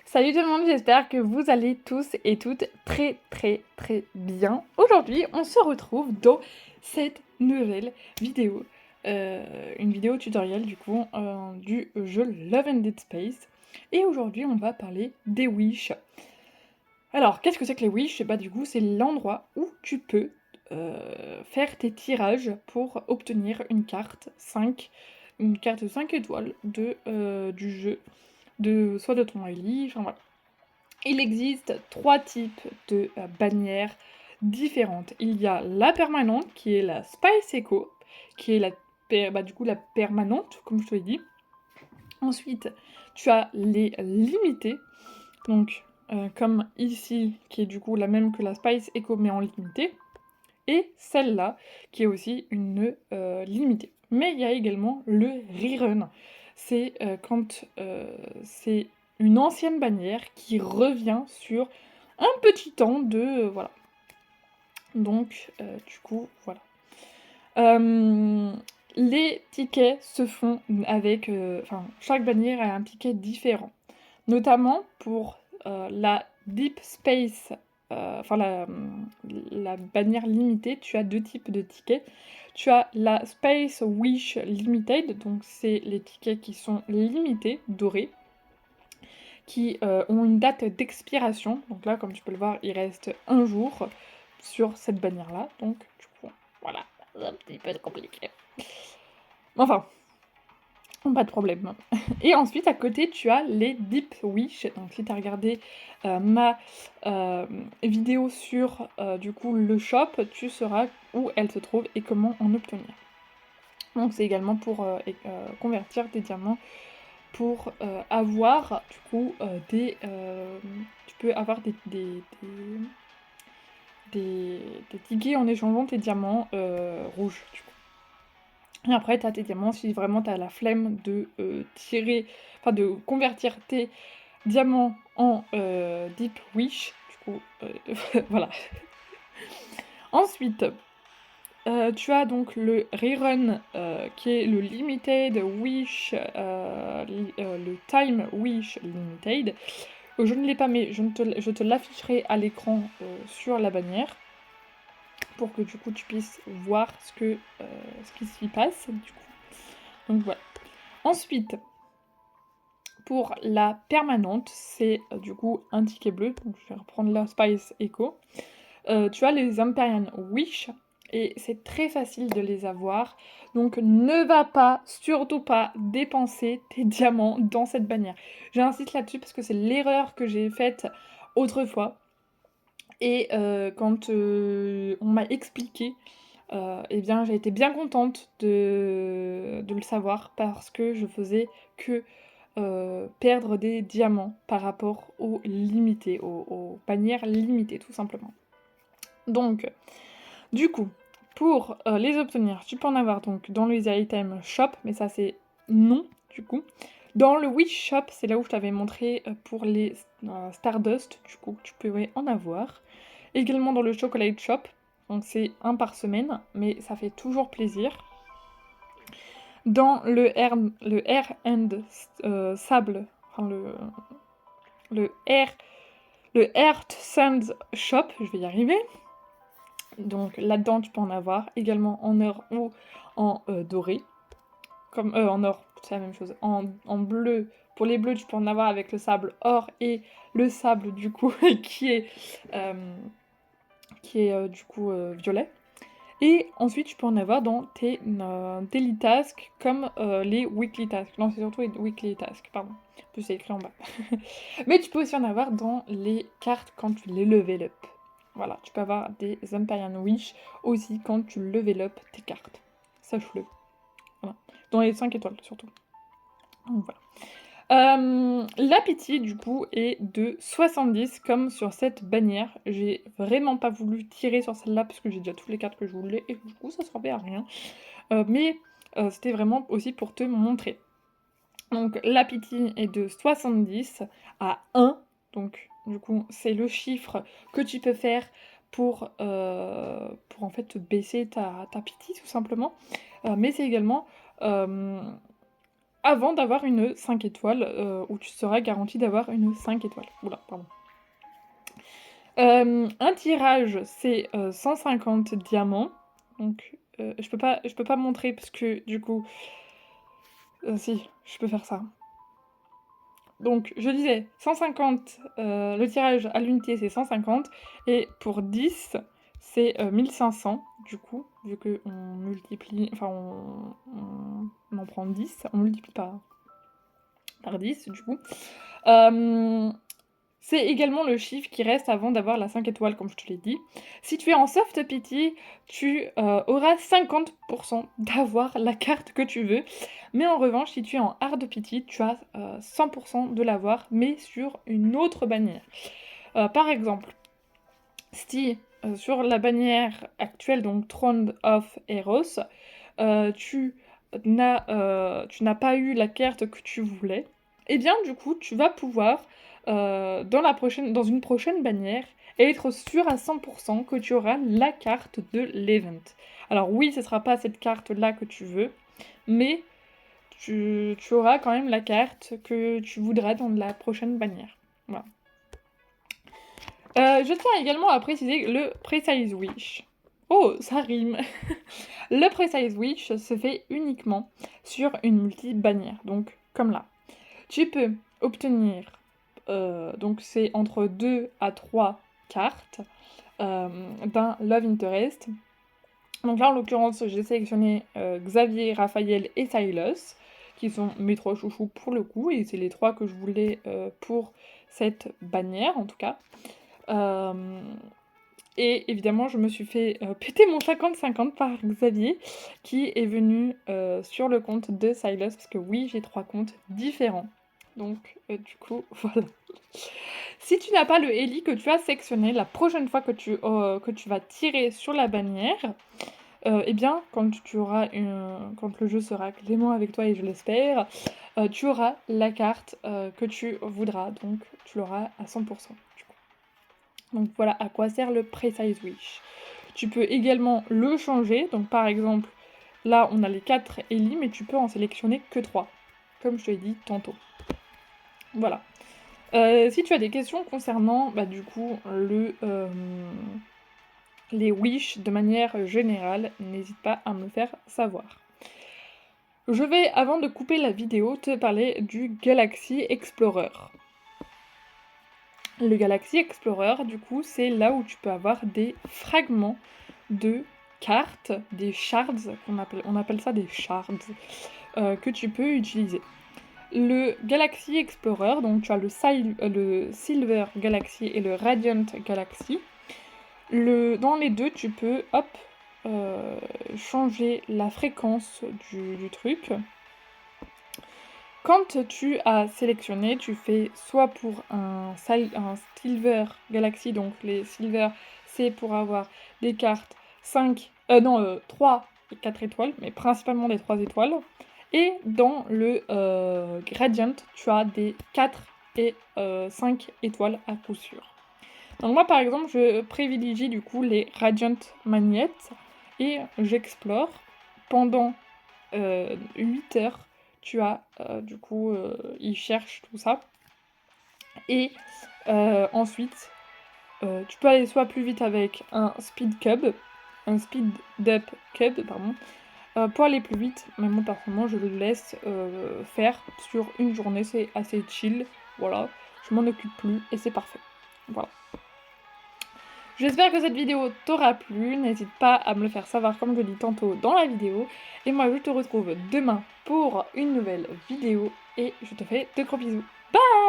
Salut tout le monde, j'espère que vous allez tous et toutes très bien. Aujourd'hui, on se retrouve dans cette nouvelle vidéo. Une vidéo tutoriel du coup du jeu Love and Dead Space. Et aujourd'hui, on va parler des Wish. Alors, qu'est-ce que c'est que les Wish? Bah du coup, c'est l'endroit où tu peux faire tes tirages pour obtenir une carte 5 étoiles du jeu, soit de ton rallye, enfin voilà. Il existe 3 types de bannières différentes. Il y a la permanente, qui est la Spice Echo, qui est du coup la permanente, comme je te l'ai dit. Ensuite, tu as les limitées, donc comme ici, qui est du coup la même que la Spice Echo, mais en limité. Et celle-là, qui est aussi une limitée. Mais il y a également le rerun. C'est quand c'est une ancienne bannière qui revient sur un petit temps de... voilà. Donc, du coup, voilà. Les tickets se font avec... Enfin, chaque bannière a un ticket différent. Notamment pour la Deep Space, la bannière limitée, tu as 2 types de tickets. Tu as la Space Wish Limited, donc c'est les tickets qui sont limités, dorés, qui ont une date d'expiration. Donc là, comme tu peux le voir, il reste un jour sur cette bannière-là. Donc, du coup, voilà, c'est un petit peu compliqué. Enfin, pas de problème. Et ensuite, à côté, tu as les Deep Wish. Donc, si tu as regardé ma vidéo sur du coup le shop, tu sauras où elle se trouve et comment en obtenir. Donc, c'est également pour convertir des diamants pour avoir du coup tu peux avoir des tickets en échangeant tes diamants rouges. Du coup. Et après, tu as tes diamants si vraiment tu as la flemme de de convertir tes diamants en Deep Wish. Du coup, voilà. Ensuite, tu as donc le Rerun qui est le Limited Wish, le Time Wish Limited. Je ne l'ai pas, mais je te l'afficherai à l'écran sur la bannière pour que du coup tu puisses voir ce qui s'y passe. Du coup. Donc voilà. Ensuite, pour la permanente, c'est du coup un ticket bleu. Donc je vais reprendre la Spice Echo. Tu as les Empyrean Wish et c'est très facile de les avoir. Donc ne va pas, surtout pas, dépenser tes diamants dans cette bannière. J'insiste là-dessus parce que c'est l'erreur que j'ai faite autrefois. Et quand on m'a expliqué, eh bien j'ai été bien contente de le savoir parce que je faisais que perdre des diamants par rapport aux limités, aux bannières limitées tout simplement. Donc, du coup, pour les obtenir, tu peux en avoir donc dans le Easy Item Shop, mais ça c'est non, du coup. Dans le Wish Shop, c'est là où je t'avais montré pour les Stardust, du coup, tu pourrais en avoir. Également dans le Chocolate Shop, donc c'est un par semaine, mais ça fait toujours plaisir. Dans le Air and Sable, enfin le Air, le Earth Sands Shop, je vais y arriver. Donc là-dedans, tu peux en avoir également en or ou en doré. Comme en or, c'est la même chose. En bleu, pour les bleus, tu peux en avoir avec le sable or et le sable du coup euh, qui est du coup violet. Et ensuite, tu peux en avoir dans tes daily tasks comme les weekly tasks. Non, c'est surtout les weekly tasks, pardon. En plus, c'est écrit en bas. Mais tu peux aussi en avoir dans les cartes quand tu les level up. Voilà, tu peux avoir des Empyrean Wish aussi quand tu level up tes cartes. Sache-le. Voilà. Dans les 5 étoiles surtout. Donc voilà. La pitié du coup est de 70 comme sur cette bannière. J'ai vraiment pas voulu tirer sur celle-là parce que j'ai déjà toutes les cartes que je voulais et du coup ça servait à rien. Mais c'était vraiment aussi pour te montrer. Donc la pitié est de 70 à 1. Donc du coup c'est le chiffre que tu peux faire pour en fait baisser ta pitié tout simplement. Mais c'est également avant d'avoir une 5 étoiles, où tu seras garanti d'avoir une 5 étoiles. Oula, pardon. Un tirage, c'est 150 diamants. Donc, je peux pas montrer parce que du coup, si, je peux faire ça. Donc, je disais 150, le tirage à l'unité c'est 150 et pour 10, c'est 1500 du coup, vu qu'on multiplie, enfin on en prend 10, on multiplie par 10 du coup. C'est également le chiffre qui reste avant d'avoir la 5 étoiles, comme je te l'ai dit. Si tu es en soft pity, tu auras 50% d'avoir la carte que tu veux. Mais en revanche, si tu es en hard pity, tu as 100% de l'avoir, mais sur une autre bannière. Par exemple, si sur la bannière actuelle, donc Throne of Eros, tu n'as pas eu la carte que tu voulais, et bien du coup, tu vas pouvoir, dans une prochaine bannière, être sûr à 100% que tu auras la carte de l'event. Alors oui, ce sera pas cette carte-là que tu veux, mais tu auras quand même la carte que tu voudras dans la prochaine bannière. Voilà. Je tiens également à préciser le Precise Wish. Oh, ça rime. Le Precise Wish se fait uniquement sur une multi-bannière, donc comme là. Tu peux obtenir, donc c'est entre 2 à 3 cartes d'un Love Interest. Donc là, en l'occurrence, j'ai sélectionné Xavier, Raphaël et Silas, qui sont mes 3 chouchous pour le coup, et c'est les 3 que je voulais pour cette bannière, en tout cas. Et évidemment, je me suis fait péter mon 50-50 par Xavier, qui est venu sur le compte de Silas, parce que oui, j'ai 3 comptes différents. Donc, du coup, voilà. Si tu n'as pas le Ellie que tu as sectionné, la prochaine fois que tu vas tirer sur la bannière, eh bien, quand le jeu sera clément avec toi, et je l'espère, tu auras la carte que tu voudras, donc tu l'auras à 100%. Donc voilà à quoi sert le Precise Wish. Tu peux également le changer, donc par exemple, là on a les 4 Ellie, mais tu peux en sélectionner que 3, comme je te l'ai dit tantôt. Voilà. Si tu as des questions concernant, du coup, les Wish de manière générale, n'hésite pas à me le faire savoir. Je vais, avant de couper la vidéo, te parler du Galaxy Explorer. Le Galaxy Explorer, du coup, c'est là où tu peux avoir des fragments de cartes, des shards, on appelle ça des shards, que tu peux utiliser. Le Galaxy Explorer, donc tu as le Silver Galaxy et le Radiant Galaxy. Dans les deux, tu peux, changer la fréquence du truc. Quand tu as sélectionné, tu fais soit pour un Silver Galaxy, donc les Silver, c'est pour avoir des cartes 3 et 4 étoiles, mais principalement des 3 étoiles. Et dans le Gradient, tu as des 4 et 5 étoiles à coup sûr. Donc moi par exemple, je privilégie du coup les Radiant Magnets et j'explore pendant 8 heures. Tu as du coup, ils cherchent tout ça. Et ensuite, tu peux aller soit plus vite avec un Speed Up Cub, pardon, pour aller plus vite. Mais moi personnellement, je le laisse faire sur une journée, c'est assez chill. Voilà, je m'en occupe plus et c'est parfait. Voilà. J'espère que cette vidéo t'aura plu, n'hésite pas à me le faire savoir comme je le dis tantôt dans la vidéo. Et moi je te retrouve demain pour une nouvelle vidéo et je te fais de gros bisous. Bye!